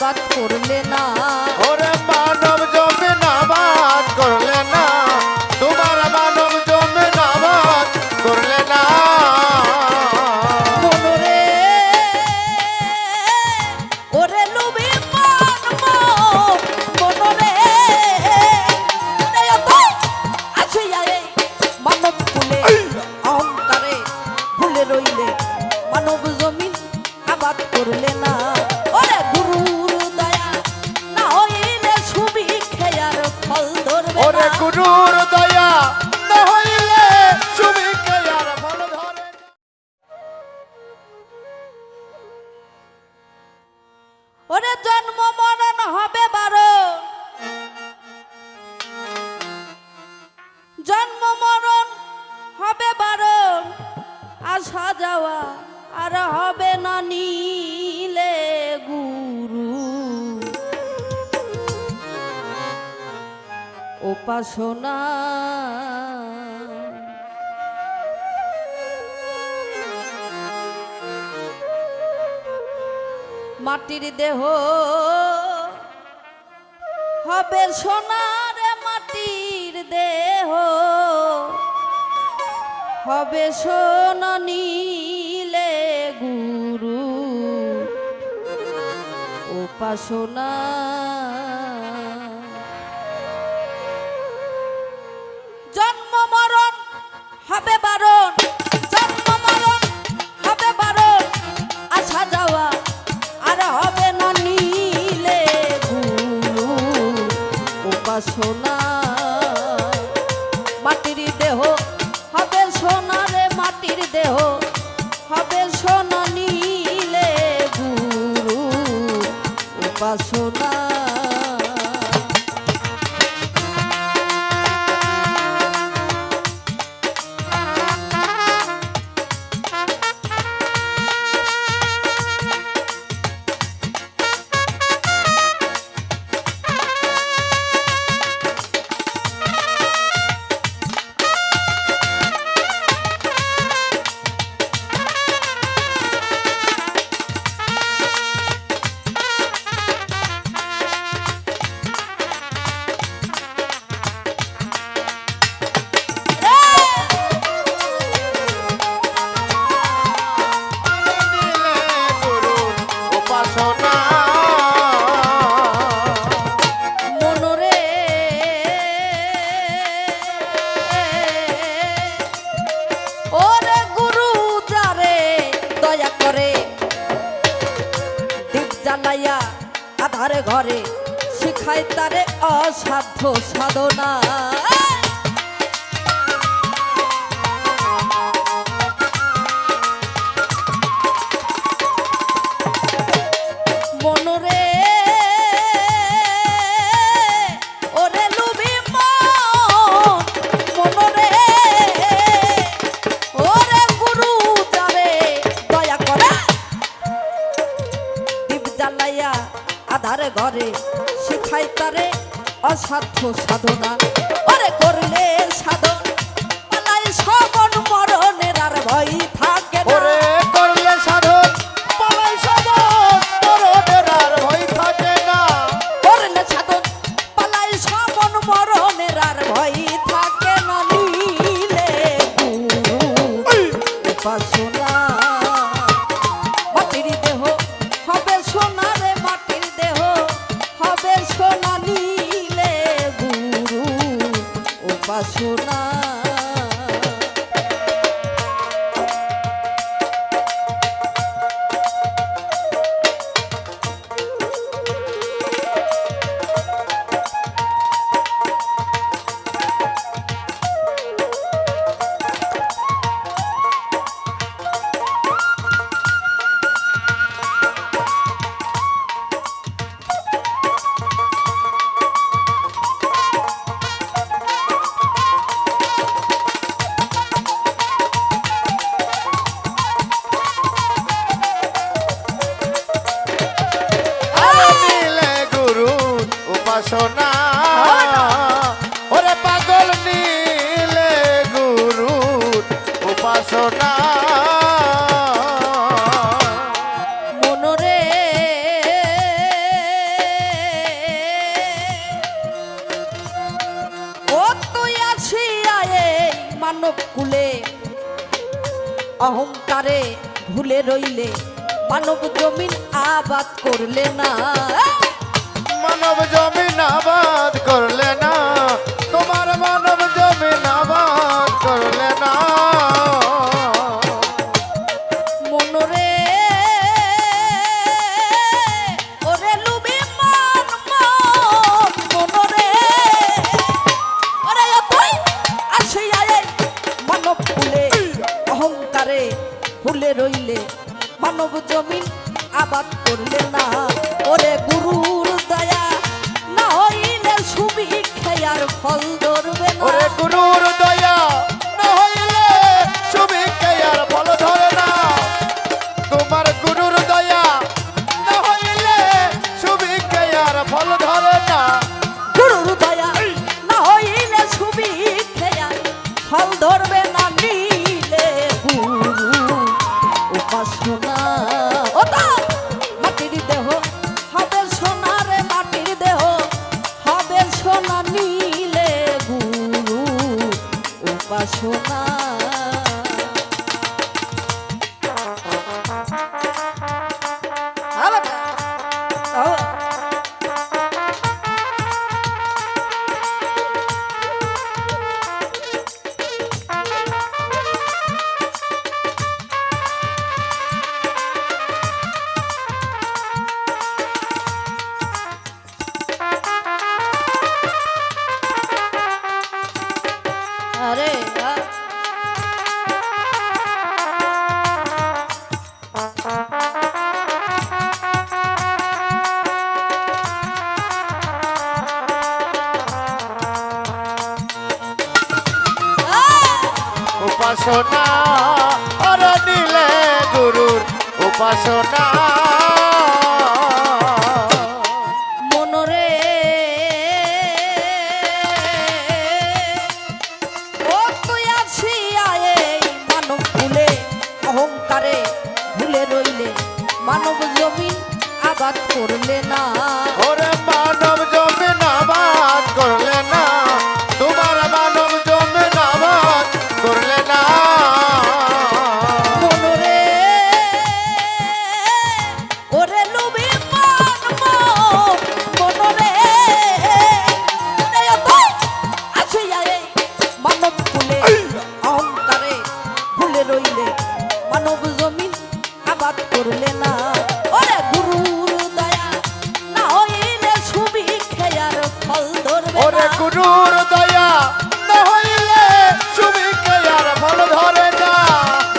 আবাদ করলে না। ওরে মানব জমিন আবাদ করলে না, তোমার মানব জমিন আবাদ করলে না। মনরে ওরে লুবি মনরে আছে মানব কুলে অহংকারে ভুলে রইলে মানব জমিন আবাদ করলে না। ওরে গুরুর দয়া না হইলে ছবি খেয়ার ফল ধরবে ওরে না। গুরুর দয়া না হইলে তুমি কে আর ফল ধরে। ওরে জন্ম মরণ হবে বারণ, জন্ম মরণ হবে বারণ, আসা যাওয়া আর হবে না নীলে গুরু উপাসনা। মাটির দেহ হবে সোনার, মাটির দেহ হবে সোনা নীলে গুরু উপাসনা। জন্ম মরণ হবে বারণ, জন্ম মরণ হবে বারণ, আসা যাওয়া আর হবে না নীলে গুরু উপাসনা। মাটির দেহ হবে সোনারে, মাটির দেহ হবে সোনা নীলে গুরু উপাসনা। আধার ঘরে শিখায় তারে অসাধ্য সাধনা। মনরে ওরে লুবি মনরে ওরে গুরু যারে দয়া করে দীপ জ্বালাইয়া আধার ঘরে শিখাই তারে অসাধ্য সাধনা। ওরে করলে সাধন পালাই সবন মরণের আর ভয় থাকে না। ওরে করলে সাধন পালাই সবন মরণের আর ভয় থাকে না। করলে সাধন পালাই সবন মরণের আর ভয় থাকে না নীলে গুরু উপাসনা। মাটির দেহ হবে সোনারে, মাটির দেহ হবে সোনা নীলে গুরু উপাসনা। উপাসনা। ওরে পাগল নীলে গুরুর উপাসনা। মনরে অহংকারে ভুলে রইলে মানব জমিন আবাদ করলে না মানব জমিন আবাদ করলে না তোমার মানব জমিন আবাদ করলে না মনরে ওরে লুবি মন মন মনরে ওরে তুই আসিয়া এই মানব ফুলে অহংকারে ফুলে রইলে মানব জমিন আবাদ করলে না ওরে গুরুর দয়া না হইলে সুবিক্ষার ফল ধরবে না ওরে গুরুর দয়া না হইলে সুবিজ্ঞার ফল ধরে না তোমার গুরুর দয়া না হইলে সুবিজ্ঞার ফল ধরে না গুরুর দয়া না হইলে সুবিক্ষার ফল ধরবে না নিলে গুরু উপাসনা ওটা মাটির দেহ হবে সোনারে মাটির দেহ হবে সোনা নিলে গুরু উপাসনা আরে উপাসনা আর নিলে গুরুর উপাসনা মনরে ও তুই আসিয়া এই মানব ভুলে অহংকারে ভুলে রইলে মানব জমিন আবাদ করলে না ওরে মানব জমিন আবাদ করলে না তোমার মানব জমিন আবাদ করলে না মনরে ওরে লুবি মন মন মনরে তুই আসিয়া এই মানব ভুলে অহংকারে ভুলে রইলে মানব জমিন আবাদ করলে না ওরে গুরুর দয়া না হইলে সুবিক্ষার ফল ধরবে ওরে না গুরুর দয়া না হইলে সুবিজ্ঞার ফল ধরে না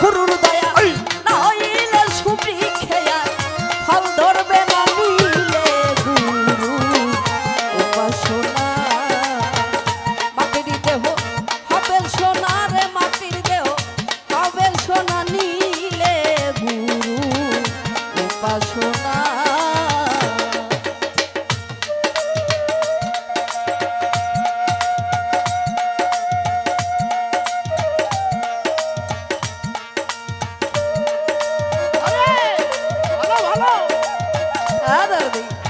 গুরুর দয়া না হইলে সুবিক্ষার ফল ধরবে না নিলে গুরু উপাসনা মাটির দেহ হবে সোনারে মাটির দেহ হবে সোনা নিলে গুরু উপাসনা দাদি বাবা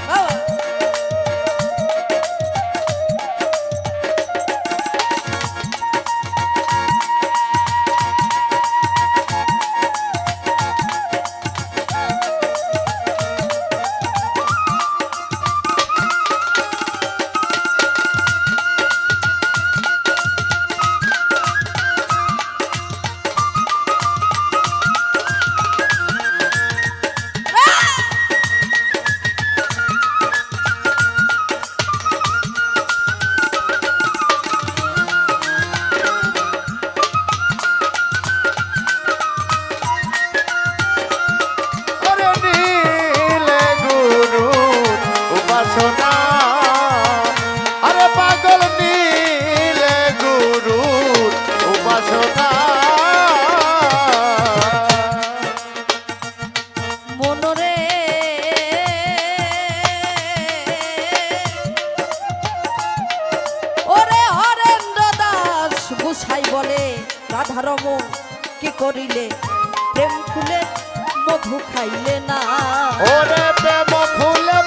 ওরে নিলে গুরুর উপাসনা আরে পাগল নিলে গুরুর উপাসনা মনরে ওরে হরেন্দ্র দাস গুসাই বলে রাধারমন কি করিলে প্রেম ফুলে মধু খাইলে না ওরে প্রেম ফুলে